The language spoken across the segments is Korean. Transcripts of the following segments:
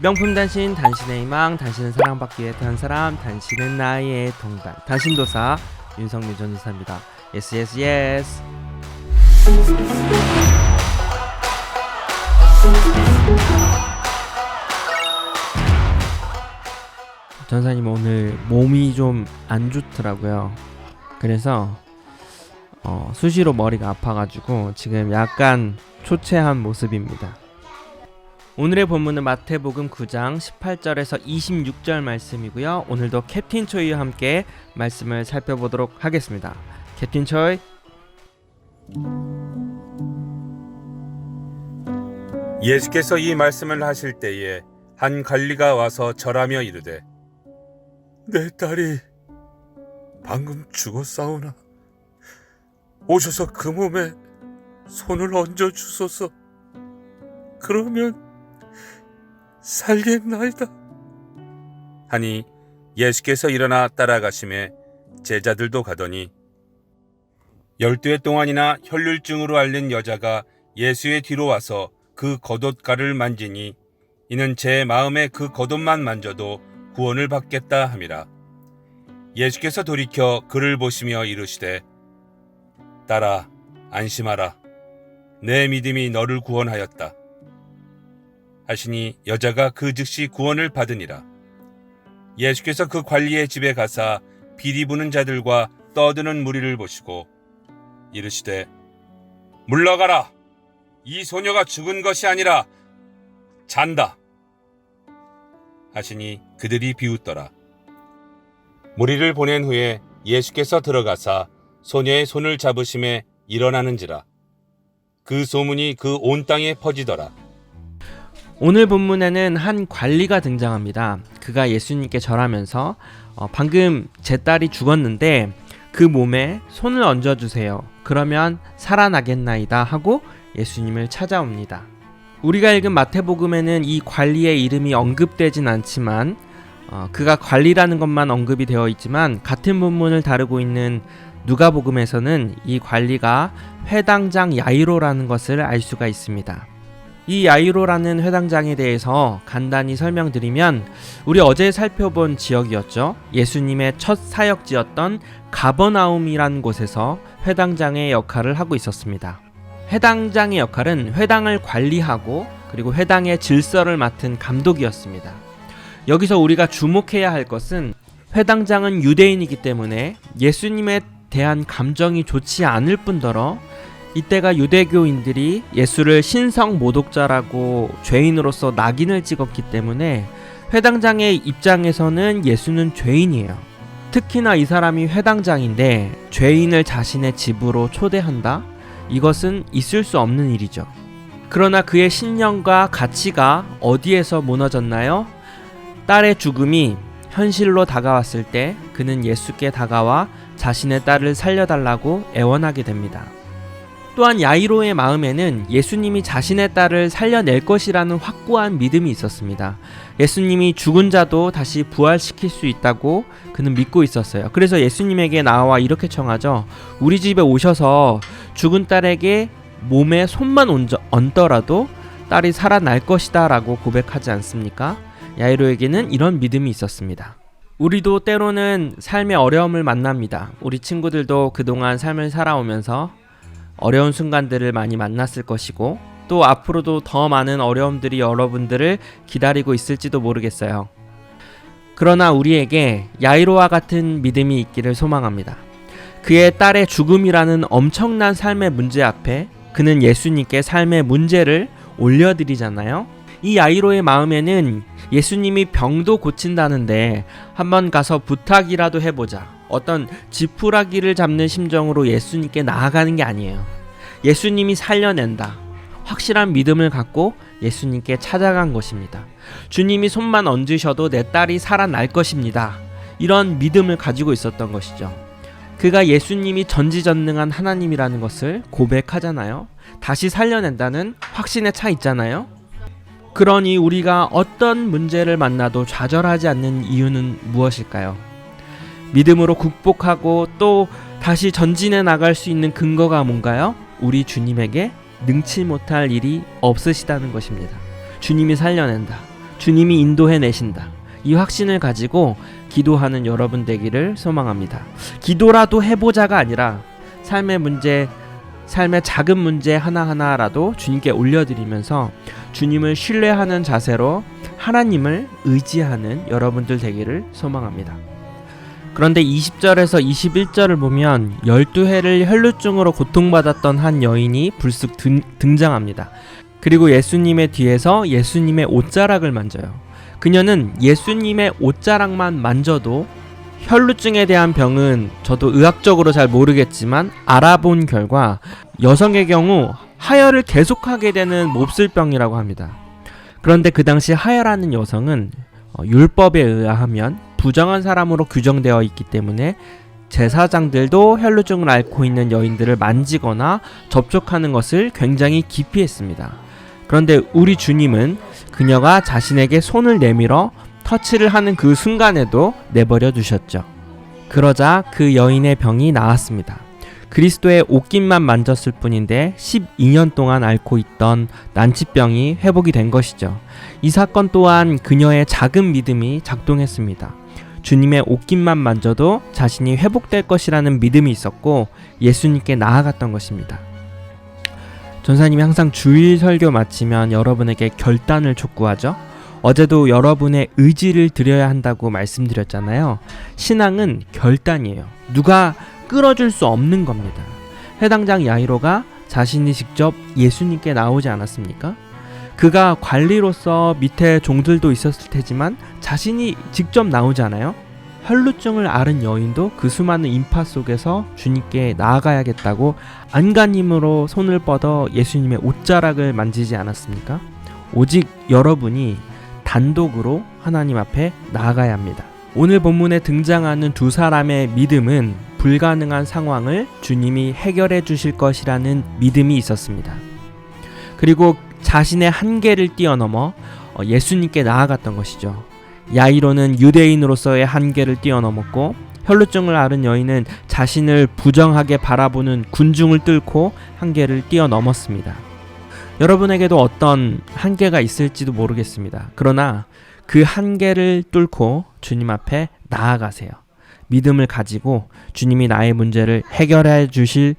명품 단신, 단신의 희망, 당신은 사랑받기 위해 태어난 사람, 당신은 나의 동반, 단신도사 윤석유 전도사입니다. 예스 예스 예스. 전사님 오늘 몸이 좀 안 좋더라고요. 그래서 수시로 머리가 아파가지고 지금 약간 초췌한 모습입니다. 오늘의 본문은 마태복음 9장 18절에서 26절 말씀이고요. 오늘도 캡틴 초이와 함께 말씀을 살펴보도록 하겠습니다. 캡틴 초이. 예수께서 이 말씀을 하실 때에 한 관리가 와서 절하며 이르되, 내 딸이 방금 죽었사오나 오셔서 그 몸에 손을 얹어 주소서. 그러면 살겠나이다 하니 예수께서 일어나 따라가심에 제자들도 가더니 12해 동안이나 혈류증으로 앓는 여자가 예수의 뒤로 와서 그 겉옷가를 만지니 이는 제 마음에 그 겉옷만 만져도 구원을 받겠다 함이라. 예수께서 돌이켜 그를 보시며 이르시되, 딸아 안심하라, 내 믿음이 너를 구원하였다 하시니 여자가 그 즉시 구원을 받으니라. 예수께서 그 관리의 집에 가사 비리 부는 자들과 떠드는 무리를 보시고 이르시되, 물러가라, 이 소녀가 죽은 것이 아니라 잔다 하시니 그들이 비웃더라. 무리를 보낸 후에 예수께서 들어가사 소녀의 손을 잡으심에 일어나는지라. 그 소문이 그 온 땅에 퍼지더라. 오늘 본문에는 한 관리가 등장합니다. 그가 예수님께 절하면서 방금 제 딸이 죽었는데 그 몸에 손을 얹어주세요. 그러면 살아나겠나이다 하고 예수님을 찾아옵니다. 우리가 읽은 마태복음에는 이 관리의 이름이 언급되진 않지만 그가 관리라는 것만 언급이 되어 있지만 같은 본문을 다루고 있는 누가복음에서는 이 관리가 회당장 야이로라는 것을 알 수가 있습니다. 이 야이로라는 회당장에 대해서 간단히 설명드리면 우리 어제 살펴본 지역이었죠. 예수님의 첫 사역지였던 가버나움이라는 곳에서 회당장의 역할을 하고 있었습니다. 회당장의 역할은 회당을 관리하고 그리고 회당의 질서를 맡은 감독이었습니다. 여기서 우리가 주목해야 할 것은 회당장은 유대인이기 때문에 예수님에 대한 감정이 좋지 않을 뿐더러 이때가 유대교인들이 예수를 신성 모독자라고 죄인으로서 낙인을 찍었기 때문에 회당장의 입장에서는 예수는 죄인이에요. 특히나 이 사람이 회당장인데 죄인을 자신의 집으로 초대한다? 이것은 있을 수 없는 일이죠. 그러나 그의 신념과 가치가 어디에서 무너졌나요? 딸의 죽음이 현실로 다가왔을 때 그는 예수께 다가와 자신의 딸을 살려달라고 애원하게 됩니다. 또한 야이로의 마음에는 예수님이 자신의 딸을 살려낼 것이라는 확고한 믿음이 있었습니다. 예수님이 죽은 자도 다시 부활시킬 수 있다고 그는 믿고 있었어요. 그래서 예수님에게 나와 이렇게 청하죠. 우리 집에 오셔서 죽은 딸에게 몸에 손만 얹더라도 딸이 살아날 것이다 라고 고백하지 않습니까? 야이로에게는 이런 믿음이 있었습니다. 우리도 때로는 삶의 어려움을 만납니다. 우리 친구들도 그동안 삶을 살아오면서 어려운 순간들을 많이 만났을 것이고 또 앞으로도 더 많은 어려움들이 여러분들을 기다리고 있을지도 모르겠어요. 그러나 우리에게 야이로와 같은 믿음이 있기를 소망합니다. 그의 딸의 죽음이라는 엄청난 삶의 문제 앞에 그는 예수님께 삶의 문제를 올려드리잖아요. 이 야이로의 마음에는 예수님이 병도 고친다는데 한번 가서 부탁이라도 해보자, 어떤 지푸라기를 잡는 심정으로 예수님께 나아가는 게 아니에요. 예수님이 살려낸다, 확실한 믿음을 갖고 예수님께 찾아간 것입니다. 주님이 손만 얹으셔도 내 딸이 살아날 것입니다. 이런 믿음을 가지고 있었던 것이죠. 그가 예수님이 전지전능한 하나님이라는 것을 고백하잖아요. 다시 살려낸다는 확신에 차 있잖아요. 그러니 우리가 어떤 문제를 만나도 좌절하지 않는 이유는 무엇일까요? 믿음으로 극복하고 또 다시 전진해 나갈 수 있는 근거가 뭔가요? 우리 주님에게 능치 못할 일이 없으시다는 것입니다. 주님이 살려낸다. 주님이 인도해 내신다. 이 확신을 가지고 기도하는 여러분 되기를 소망합니다. 기도라도 해보자가 아니라 삶의 문제, 삶의 작은 문제 하나하나라도 주님께 올려드리면서 주님을 신뢰하는 자세로 하나님을 의지하는 여러분들 되기를 소망합니다. 그런데 20절에서 21절을 보면 12해를 혈루증으로 고통받았던 한 여인이 불쑥 등장합니다. 그리고 예수님의 뒤에서 예수님의 옷자락을 만져요. 그녀는 예수님의 옷자락만 만져도 혈루증에 대한 병은 저도 의학적으로 잘 모르겠지만 알아본 결과 여성의 경우 하혈을 계속하게 되는 몹쓸병이라고 합니다. 그런데 그 당시 하혈하는 여성은 율법에 의하면 부정한 사람으로 규정되어 있기 때문에 제사장들도 혈루증을 앓고 있는 여인들을 만지거나 접촉하는 것을 굉장히 기피했습니다. 그런데 우리 주님은 그녀가 자신에게 손을 내밀어 터치를 하는 그 순간에도 내버려 두셨죠. 그러자 그 여인의 병이 나았습니다. 그리스도의 옷깃만 만졌을 뿐인데 12년 동안 앓고 있던 난치병이 회복이 된 것이죠. 이 사건 또한 그녀의 작은 믿음이 작동했습니다. 주님의 옷깃만 만져도 자신이 회복될 것이라는 믿음이 있었고 예수님께 나아갔던 것입니다. 전사님이 항상 주일 설교 마치면 여러분에게 결단을 촉구하죠. 어제도 여러분의 의지를 드려야 한다고 말씀드렸잖아요. 신앙은 결단이에요. 누가 끌어줄 수 없는 겁니다. 해당장 야이로가 자신이 직접 예수님께 나오지 않았습니까? 그가 관리로서 밑에 종들도 있었을 테지만 자신이 직접 나오지 않아요? 혈루증을 앓은 여인도 그 수많은 인파 속에서 주님께 나아가야겠다고 안간힘으로 손을 뻗어 예수님의 옷자락을 만지지 않았습니까? 오직 여러분이 단독으로 하나님 앞에 나아가야 합니다. 오늘 본문에 등장하는 두 사람의 믿음은 불가능한 상황을 주님이 해결해 주실 것이라는 믿음이 있었습니다. 그리고 자신의 한계를 뛰어넘어 예수님께 나아갔던 것이죠. 야이로는 유대인으로서의 한계를 뛰어넘었고 혈루증을 앓은 여인은 자신을 부정하게 바라보는 군중을 뚫고 한계를 뛰어넘었습니다. 여러분에게도 어떤 한계가 있을지도 모르겠습니다. 그러나 그 한계를 뚫고 주님 앞에 나아가세요. 믿음을 가지고 주님이 나의 문제를 해결해 주실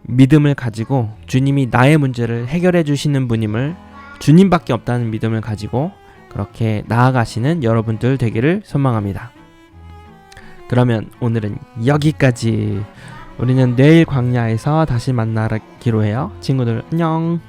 믿음을 가지고 주님이 나의 문제를 해결해 주시는 분임을 주님밖에 없다는 믿음을 가지고 그렇게 나아가시는 여러분들 되기를 소망합니다. 그러면 오늘은 여기까지. 우리는 내일 광야에서 다시 만나기로 해요. 친구들 안녕.